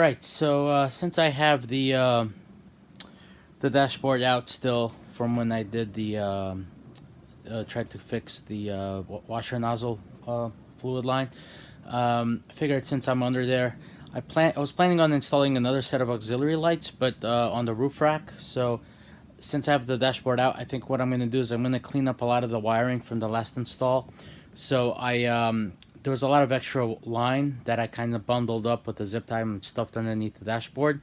Alright, so since I have the dashboard out still from when I did the tried to fix the washer nozzle fluid line, I figured since I'm under there, I was planning on installing another set of auxiliary lights, but on the roof rack. So since I have the dashboard out, I think what I'm going to do is I'm going to clean up a lot of the wiring from the last install. So there was a lot of extra line that I kind of bundled up with the zip tie and stuffed underneath the dashboard.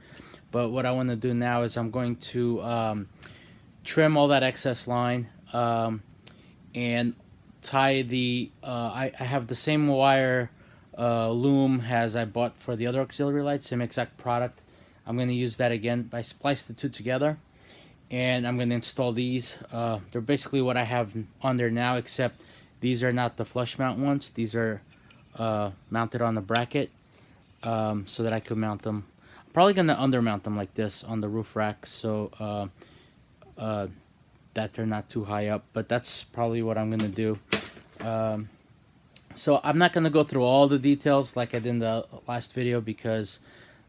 But what I want to do now is I'm going to trim all that excess line and tie the I have the same wire loom as I bought for the other auxiliary lights, same exact product. I'm going to use that again. I spliced the two together, and I'm going to install these. They're basically what I have on there now, except these are not the flush mount ones. These are mounted on the bracket, so that I could mount them. I'm probably going to undermount them like this on the roof rack, so that they're not too high up, but that's probably what I'm going to do. So I'm not going to go through all the details like I did in the last video, because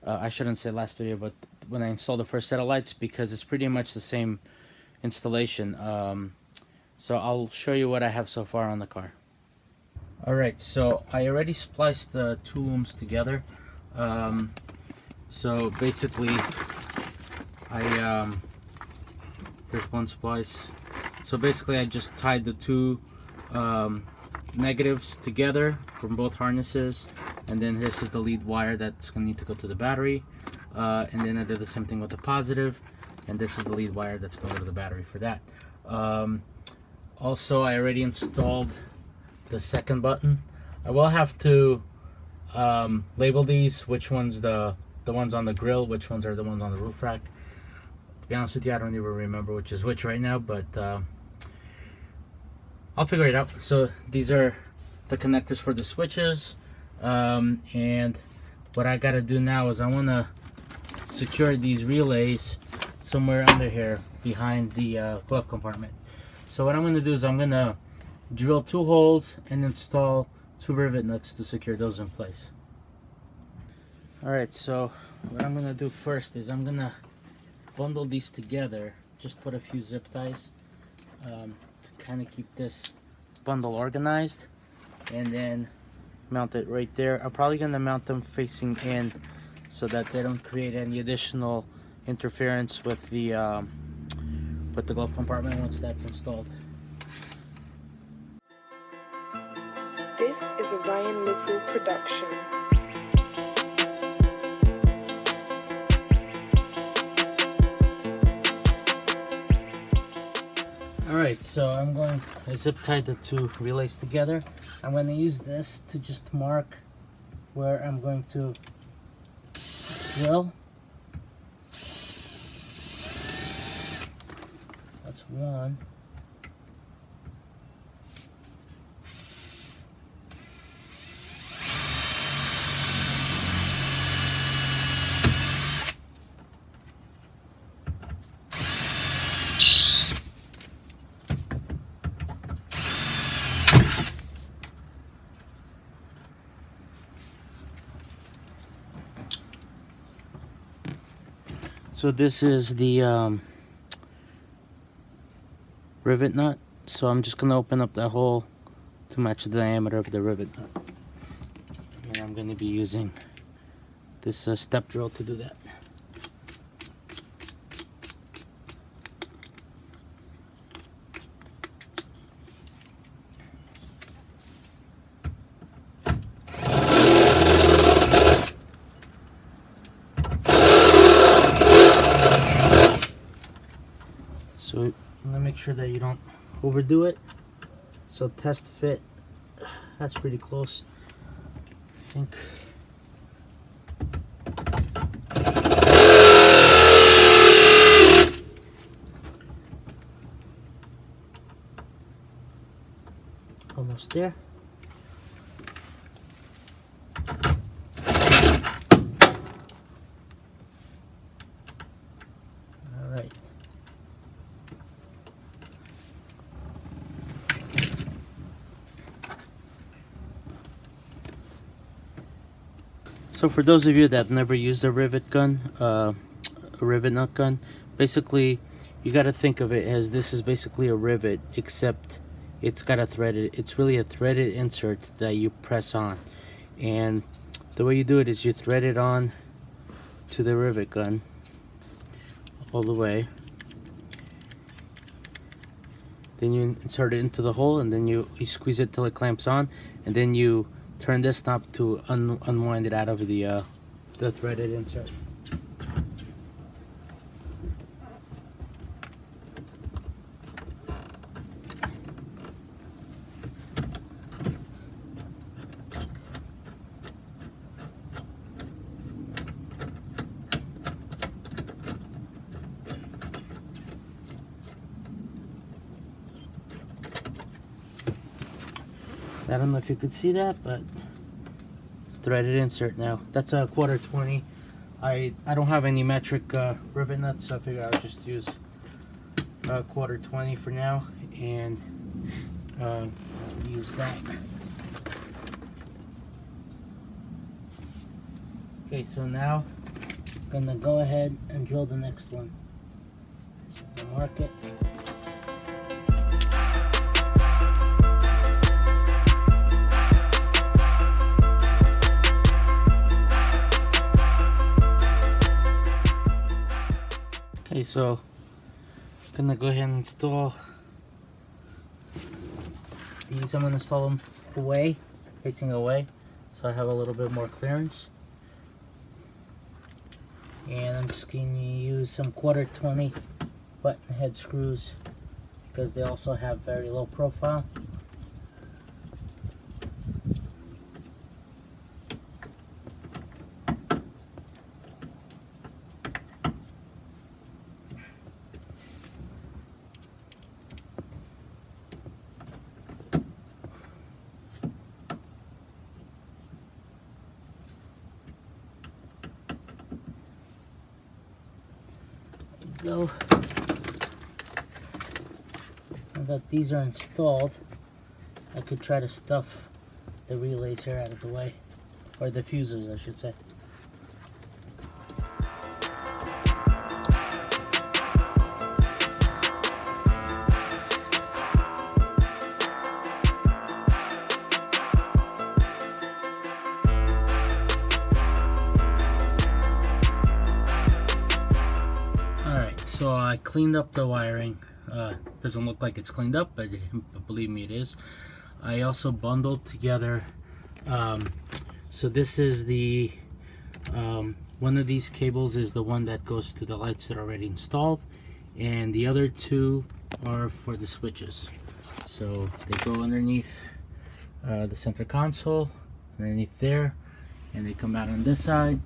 I shouldn't say last video, but when I installed the first set of lights, because it's pretty much the same installation. So I'll show you what I have so far on the car. Alright, so I already spliced the two looms together. So basically there's one splice. So basically I just tied the two negatives together from both harnesses, and then this is the lead wire that's going to need to go to the battery, and then I did the same thing with the positive, and this is the lead wire that's going to go to the battery for that. Also, I already installed the second button. I will have to label these, which one's the ones on the grill, which ones are the ones on the roof rack. To be honest with you, I don't even remember which is which right now, but I'll figure it out. So these are the connectors for the switches, and what I gotta do now is I want to secure these relays somewhere under here behind the glove compartment. So what I'm going to do is I'm going to drill 2 holes and install 2 rivet nuts to secure those in place. Alright, so what I'm going to do first is I'm going to bundle these together, just put a few zip ties to kind of keep this bundle organized, and then mount it right there. I'm probably going to mount them facing in so that they don't create any additional interference with the glove compartment once that's installed. This is a Ryan Little production. Alright, so I zip tied the 2 relays together. I'm going to use this to just mark where I'm going to drill. That's one. So this is the rivet nut. So I'm just going to open up that hole to match the diameter of the rivet nut. And I'm going to be using this step drill to do that. So I'm gonna make sure that you don't overdo it. So test fit, that's pretty close, I think. Almost there. All right. So for those of you that have never used a rivet gun, a rivet nut gun, basically you got to think of it as this is basically a rivet, except it's got a threaded, it's really a threaded insert that you press on. And the way you do it is you thread it on to the rivet gun all the way. Then you insert it into the hole, and then you squeeze it till it clamps on, and then you turn this knob to unwind it out of the threaded insert. I don't know if you could see that, but threaded insert now. That's a 1/4 20. I don't have any metric rivet nuts, so I figured I'll just use a 1/4 20 for now and use that. Okay, so now I'm gonna go ahead and drill the next one. So I'll mark it. Okay, so I'm gonna go ahead and install these. I'm gonna install them away, facing away, so I have a little bit more clearance. And I'm just gonna use some 1/4 20 button head screws because they also have very low profile. Go. Now that these are installed, I could try to stuff the relays here out of the way, or the fuses I should say. So I cleaned up the wiring. Doesn't look like it's cleaned up, but believe me, it is. I also bundled together. So this is the one of these cables is the one that goes to the lights that are already installed, and the other two are for the switches. So they go underneath the center console, underneath there, and they come out on this side.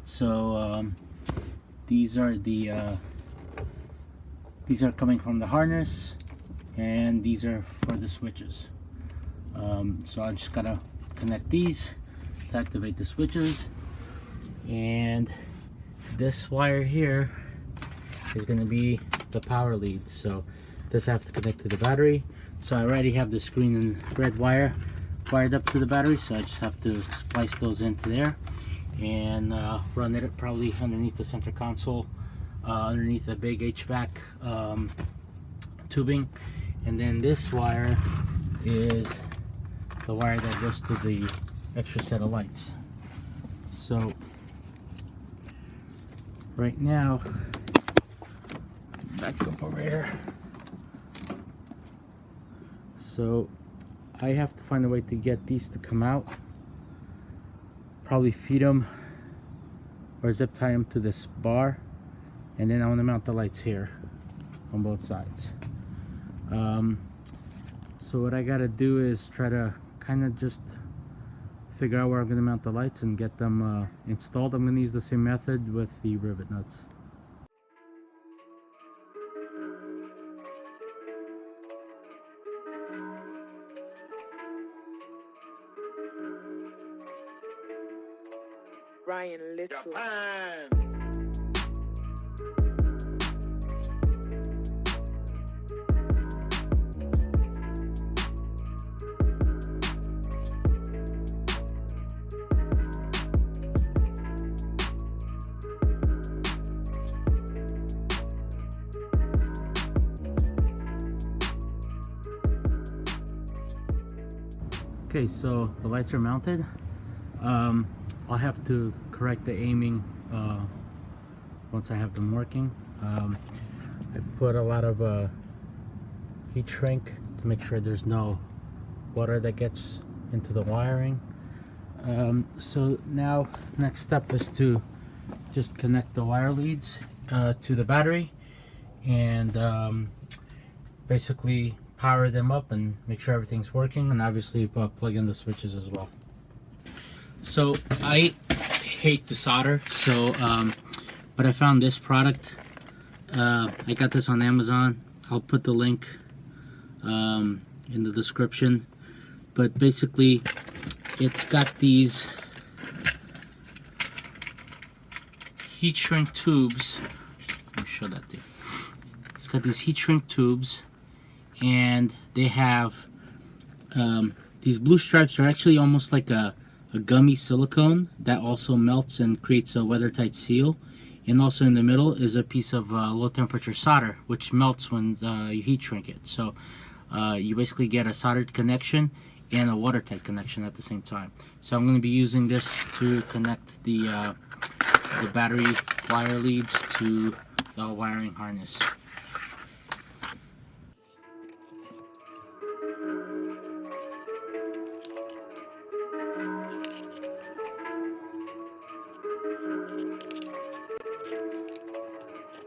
So these are coming from the harness, and these are for the switches. So I just gotta connect these to activate the switches, and this wire here is going to be the power lead. So this I have to connect to the battery. So I already have the green and red wire wired up to the battery, so I just have to splice those into there and run it probably underneath the center console, underneath the big HVAC tubing. And then this wire is the wire that goes to the extra set of lights. So right now, back up over here. So I have to find a way to get these to come out, probably feed them or zip tie them to this bar, and then I want to mount the lights here on both sides. So what I gotta do is try to kind of just figure out where I'm going to mount the lights and get them installed. I'm going to use the same method with the rivet nuts. Ryan Little. Okay, so the lights are mounted. I'll have to correct the aiming once I have them working. I put a lot of heat shrink to make sure there's no water that gets into the wiring. So now next step is to just connect the wire leads to the battery and basically power them up and make sure everything's working, and obviously plug in the switches as well. So I hate to solder, so but I found this product. I got this on Amazon. I'll put the link in the description. But basically, it's got these heat shrink tubes. Let me show that to you. It's got these heat shrink tubes, and they have these blue stripes are actually almost like a gummy silicone that also melts and creates a weather tight seal. And also in the middle is a piece of low temperature solder, which melts when you heat shrink it. So you basically get a soldered connection and a watertight connection at the same time. So I'm going to be using this to connect the battery wire leads to the wiring harness.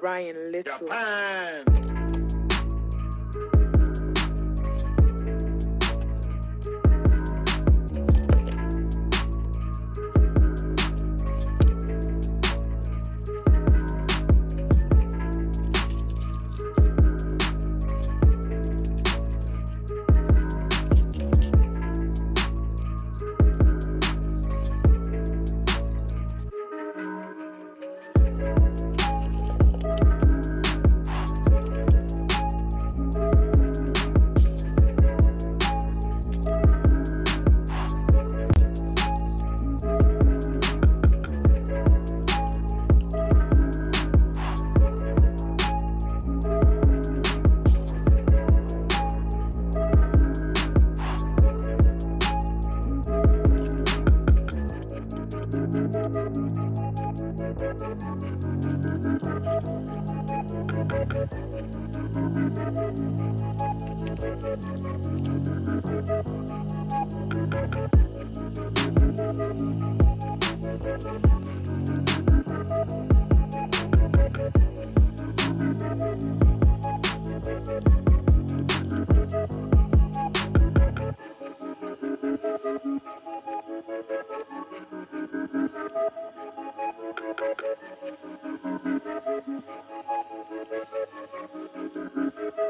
Ryan Little. Japan.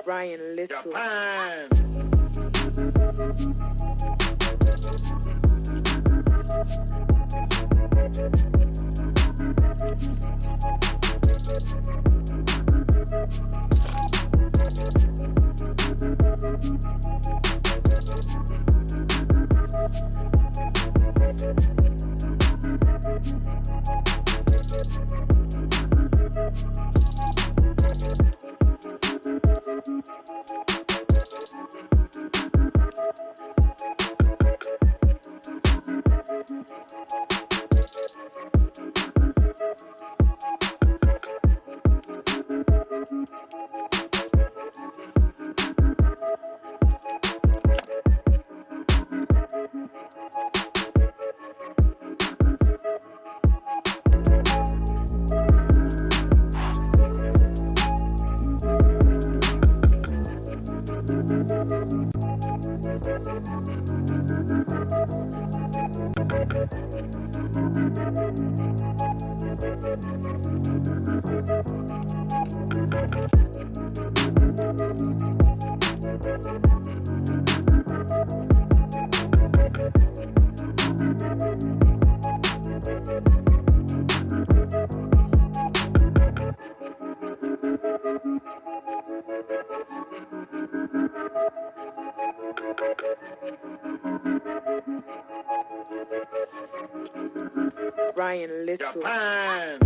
Ryan Little. Japan. Ryan Little. Japan.